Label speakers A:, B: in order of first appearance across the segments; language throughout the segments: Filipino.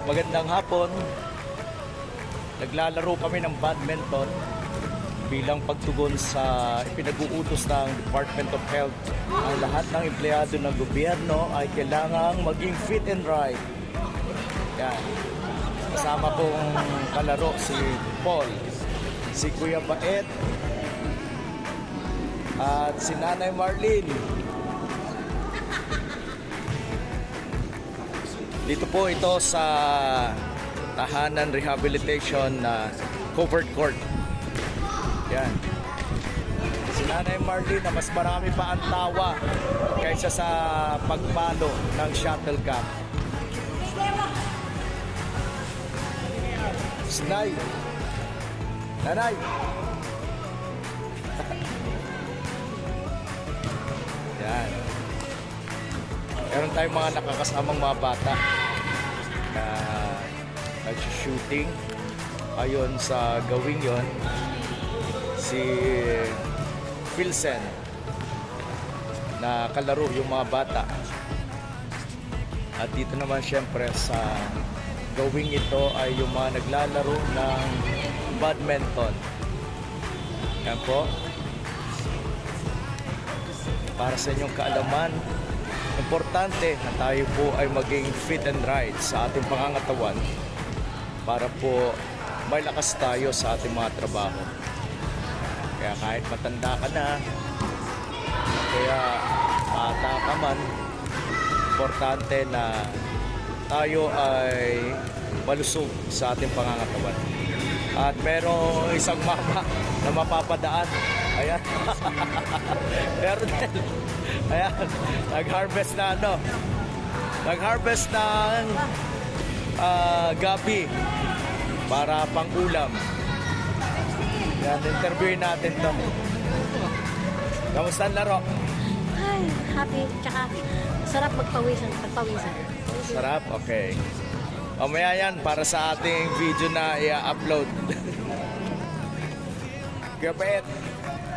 A: Magandang hapon. Naglalaro kami ng badminton bilang pagtugon sa ipinag-uutos ng Department of Health. Ang lahat ng empleyado ng gobyerno ay kailangang maging fit and right. Yan. Kasama kong kalaro si Paul, si Kuya Baet, at si Nanay Marlene. Dito po ito sa Tahanan Rehabilitation na covered court. Yan. Si Nanay Marlene na mas marami pa ang tawa kaysa sa pagpalo ng shuttlecock. Snay. Nanay. Yan. Meron tayong mga nakakasamang mga bata na nag-shooting. Ayon sa gawing yon, si Philsen na kalaro yung mga bata. At dito naman syempre sa gawing ito ay yung mga naglalaro ng badminton. Yan po. Para sa inyong kaalaman, importante na tayo po ay maging fit and right sa ating pangangatawan para po may lakas tayo sa ating mga trabaho. Kaya kahit matanda ka na, kaya bata ka man, importante na tayo ay malusog sa ating pangangatawan. At merong isang mama na mapapadaan. Ayan. Meron din. Ayan. Nag-harvest na ano. Nag-harvest ng gabi para pang-ulam. Ayan, interviewin natin to. Kamusta ang laro?
B: Ay, happy. Tsaka sarap magpawisan.
A: Sarap? Okay. Mamaya yan para sa ating video na i-upload. Kuya Baet,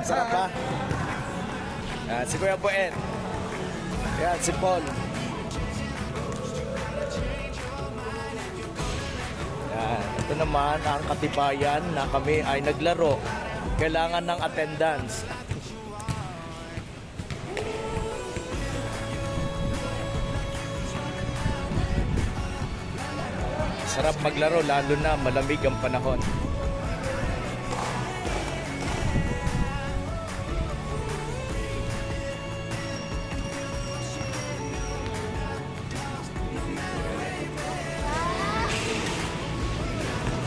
A: sarap ba? Yan, si Kuya Baet. Yan, si Paul. Yan, ito naman ang katibayan na kami ay naglaro. Kailangan ng attendance. Sarap maglaro lalo na malamig ang panahon.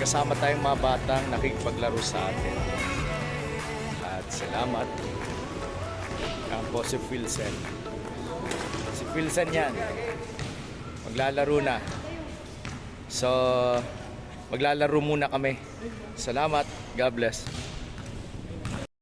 A: Kasama tayong mga batang nakikipaglaro sa atin. At salamat. Yan po si Philsen. Si Philsen yan. Maglalaro na. So, maglalaro muna kami. Salamat. God bless.